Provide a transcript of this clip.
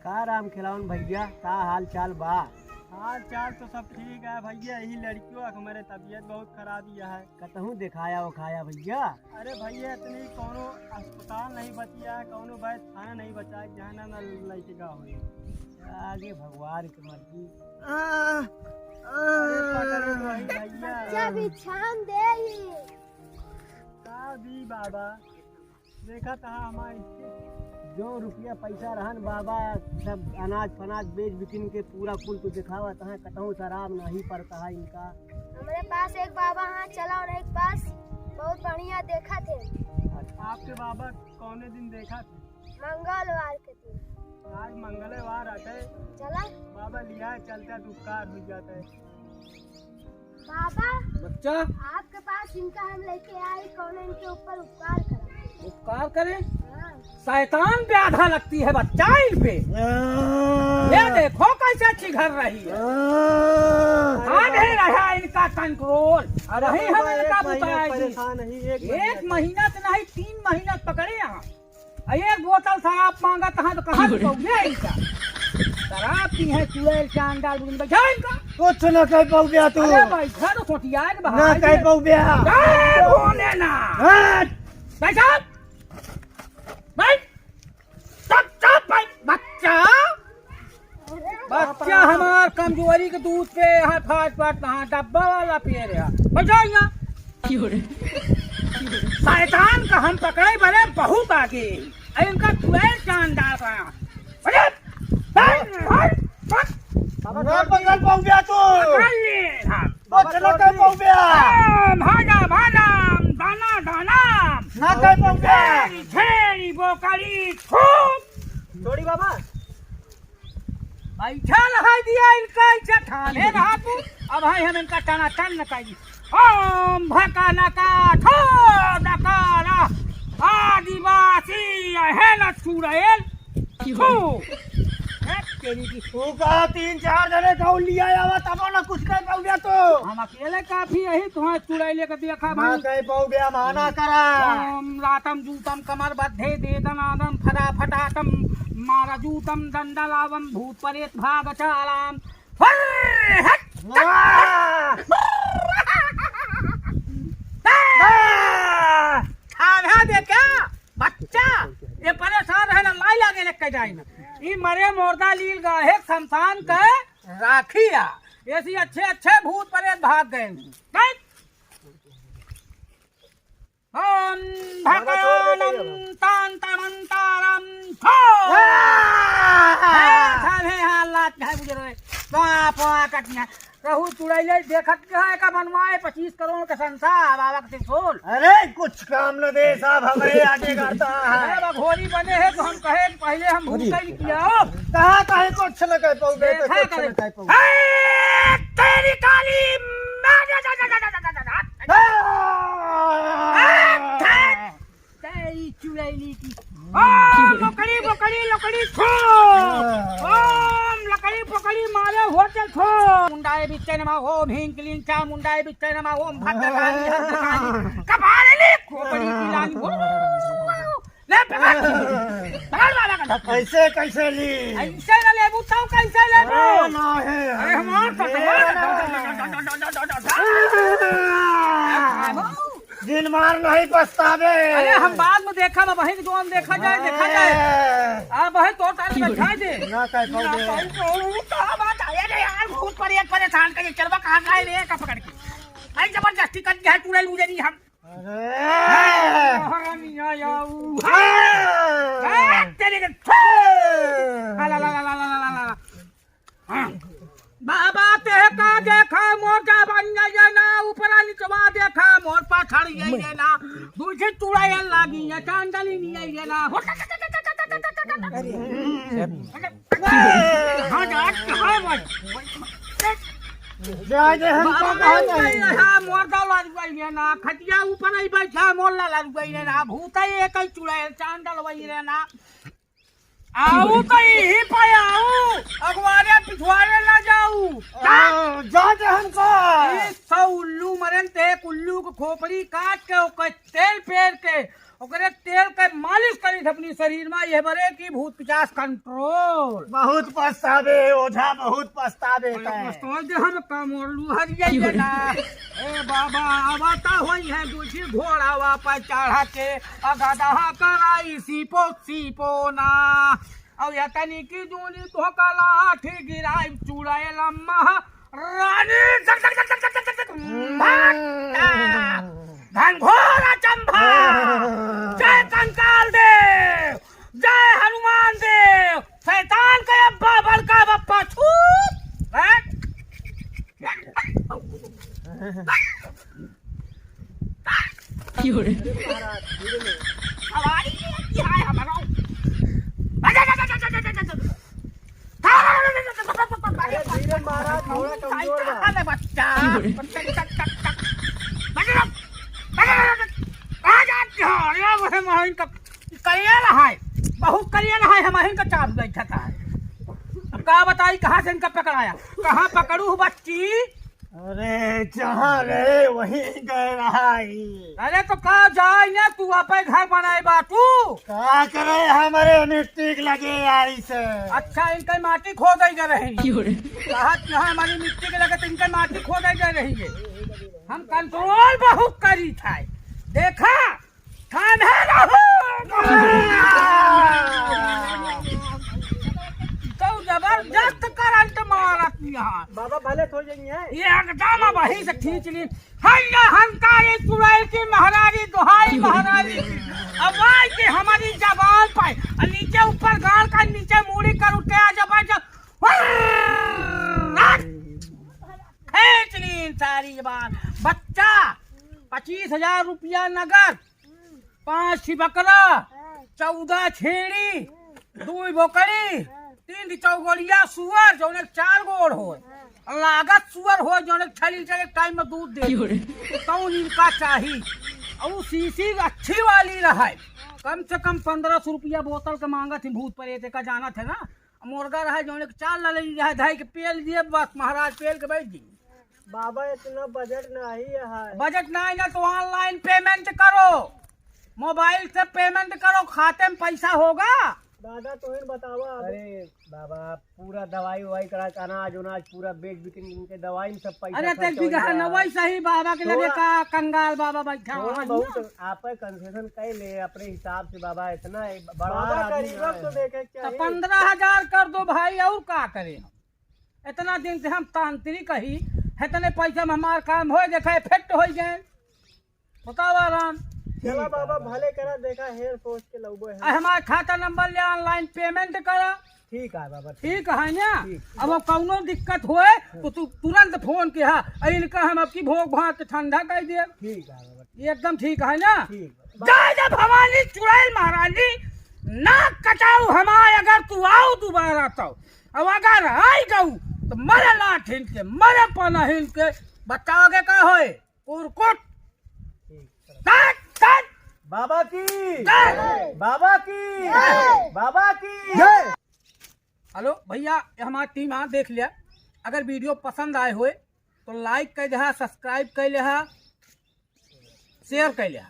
का राम खिलावन भैया, का हाल चाल बा? हाल चाल तो सब ठीक है भैया, यही लड़कियों का हमारे तबीयत बहुत खराबी है। कतहूँ दिखाया उखाया भैया? अरे भैया इतनी कोनो अस्पताल नहीं बचिया है, कोनो वैद्य खाना नहीं बचा है जहाँ ना लड़का हो। आगे भगवान की मर्जी। अरे पकड़े तो वही भैया। बच्चा बिछान दे का दी बाबा, देखा था हमारे जो रुपया पैसा रहन बाबा सब अनाज फनाज बेच बिकिन के पूरा कुल तो दिखावा तहाँ कतहूँ शराब नहीं पड़ता है इनका। हमारे पास एक बाबा हाँ चला और एक पास बहुत बढ़िया देखा थे। आपके बाबा कौने दिन देखा थे? मंगलवार के दिन। आज मंगलवार आते चला बाबा लिया चलता तो उपकार हो जाता है। बाबा बच्चा आपके पास इनका हम लेके आए, कौन इनके ऊपर उपकार करा। उपकार करे? हाँ। शैतान पे आधा लगती है बच्चा इन पे। ये देखो कैसे चिघर रही है। नहीं रहा इनका कंट्रोल। नहीं हम इनका परेशान नहीं एक महीना से नहीं 3 महीना पकड़े यहाँ। एक बोतल शराब मांगा तहाँ तो कहाँ से पहुँचे इनका। शराब पी है चुड़ैल के अंडा दूध बैठा इनका। कुछ न कह पाऊ गया तू। अरे बैठा तो सोटिया के न बाहर कह पाऊ गया। बोले ना बैठा बैठ चुप बैठ बच्चा। बच्चा हमार कमजोरी के दूध पे यहाँ फाट फाट कहाँ डब्बा वाला पिए रहा। बैठा यहाँ शैतान का हम पकड़े बड़े बहुत आगे। इनका चुड़ैल चांद डाल रहा। न पकड़ पाऊ गया तू। कुछ न कह पाऊ गया। भाजा भाजा दाना दाना न कह पाऊ गया। झेरी बोकरी खूब थोड़ी बाबा बैठा लगा दिया इनका इसे ठाने रहा तू। अब भाई हम इनका टना टन नकाई। ओम भका नका ठो नकारा आदिवासी है न चुड़ैल तेरी की। तू कहा 3-4 जने कौन लिया आवा तब न कुछ कह पाऊ गया तू। हम अकेले काफी यही तुम्हारे चुड़ैल के देखा न भाई। कह पाऊ गया माना करा। ओम रातम जूतम कमर बद्धे देदनादम फटा फटातम मारजूतम दंडलावम भूत परेत भाग चालाम दे क्या बच्चा ये परेशान है ना लाई लागे लेके जाए ना। ये मरे मोरदा लील गाहे शमशान के राखिया ऐसी अच्छे अच्छे भूत परेत भाग गए। ओम भगवानम तांतमंतारम थो है हालात है बुझे पा पा कटना रहू चुड़ैले देखत है का बनवाए 25 करोड़ का संसार बाबा के सोल। अरे कुछ काम न दे साहब हमारे आगे करता है। अरे घोड़ी बने हैं तो हम कहे पहले हम भूत ही किया। कहा कहे कुछ न कह पाऊ गया। कुछ न कह पाऊ। तेरी काली तेरी चुड़ैली की लकड़ी पकड़ी लकड़ी खो। ओम लकड़ी पकड़ी मारे होटल खो। मुंडाए बिच्चे नमा ओम हिंग क्लीन चा मुंडाए बिच्चे नमा ओम भद्रकाली हंसकाली कपाले ले खोपड़ी की लानी ले पकड़ वाला का धक्का। ऐसे कैसे ली? ऐसे न लेबू तो कैसे लेबू? ना है। अरे हमार दिन मार नहीं पछतावे। अरे हम बाद में देखा वही जो हम देखा जाए अब वही तो तार दिखाई दे ना कह पाऊ गया। बात आया रे यार भूत पर एक परेशान कर चलवा कहां गए रे का पकड़ के आई जबरदस्ती कर दिया चुड़ैल मुझे नहीं हम। अरे मियां याऊ तेरे के ला ला ला ला ला ला बाबा ते का देखा मोटा बन गया ना ऊपरा नीचवा देखा मोर पाछड़ गई है ना दूसरी चुड़ैल लागी है चांदली नहीं है ना। हां जा हां भाई जाए हमको हां मोर दाला गई ना खटिया ऊपर ही बैठा मोर ला गई ना भूत एक ही चुड़ैल चांदल वही रे ना। आओ तो यही पे आओ अगवारे पिछवाड़े ना जाऊ। जाते हमको सौ उल्लू मरन ते उल्लू को खोपड़ी काट के तेल पेर के ओकरे तेल के मालिश करी थी अपनी शरीर में ये बरे की भूत पिचास कंट्रोल। बहुत पछतावे ओझा, बहुत पछतावे हम कमोलू हर जाइए ना। ए बाबा आवता होई है दूसरी घोड़ा पर चढ़ा के अगदहा कराई सीपो ना। अब या तनी की दूनी तो कला लाठी गिराई चुड़ाए लम्मा रानी जग जग जग जग जग जग घनघोर चंपा। जय कंकाल देव, जय हनुमान देव, शैतान के अब्बा बड़का बप्पा छूट। धीरे महाराज थोड़ा कमजोर बा। बच्चा करियल है, बहुत करियल है, हम का चाप बैठा था। अब का बताई कहाँ से इनका पकड़ाया, कहाँ पकड़ू बच्ची? अरे जहाँ गए वहीं गए रहाई। अरे तो कहा जाए ना, तू अपने घर बनाए बा तू। क्या करे हमारे मिट्टी लगे आई से। अच्छा इनका माटी खो गई जा रही कहा यहाँ हमारी मिट्टी के लगे तो इनका माटी खो गई जा रही है। हम कंट्रोल बहुत करी था, देखा थाने तो जबरदस्त करंट मारत यहाँ। बाबा भले थोड़ जाएंगे। ये एकदम वहीं से खींच ली। हैया हंकारी चुड़ैल की महारानी दुहाई महारानी अब आई के हमारी जबान पर नीचे ऊपर गाल का नीचे मुड़ी कर उठे आ जब खींच ली सारी जबान। बच्चा 25,000 रुपया नगद, 5 बकरा, 14 छेड़ी, 2 बोकड़ी, 3 चौगोलिया सुअर जो 4 गोड़ हो, लागत सुअर हो जो 6 लीटर एक टाइम में दूध दे। कौन इनका चाहिए और सीसी अच्छी वाली रहे। कम से कम 1500 रुपया बोतल का मांगा थी। भूत प्रेत का जाना थे ना। मुर्गा रहा जो 4 लड़ी रहा धाई के पेल दिए बस महाराज पेल के बैठ दी। बाबा इतना बजट नहीं है। बजट नहीं ना तो ऑनलाइन पेमेंट करो, मोबाइल से पेमेंट करो, खाते में पैसा होगा। दादा तो बतावा। अरे बाबा पूरा दवाई ववाई करा, अनाज उनाज पूरा बेच बिक इनके दवाई में सब पैसा। अरे तेज बिगहा नवाई सही बाबा के लगे का कंगाल बाबा बैठा हुआ है। बहुत आप कंसेशन कर ले अपने हिसाब से बाबा। इतना बड़ा तो देखे तो 15,000 कर दो भाई, और क्या करे। इतना दिन से हम तांत्रिक ही इतने पैसा में हमारा काम हो देखा इफेक्ट हो गए। बताओ आराम। चला बाबा भले करा, देखा हेयर सोच के लोगो है। हमारा खाता नंबर ले ऑनलाइन पेमेंट करा। ठीक है बाबा, ठीक है ना। अब वो कौनो दिक्कत होए तो तू तुरंत फोन किया, इनका हम आपकी भोग भात ठंडा कर दिए। ठीक है बाबा, ये एकदम ठीक है ना। ठीक जय भवानी चुड़ैल महारानी नाक कटाऊ हमारे, अगर तू आओ दोबारा तो। अब अगर आई जाऊ तो मरे लाठ हिल के मरे पना हिल के बताओगे का होए उरकुट। बाबा की जय। बाबा की बाबा की। हेलो भैया, हमारी टीम यहाँ देख लिया। अगर वीडियो पसंद आए हुए तो लाइक कर दे, सब्सक्राइब कर ले, शेयर कर ले।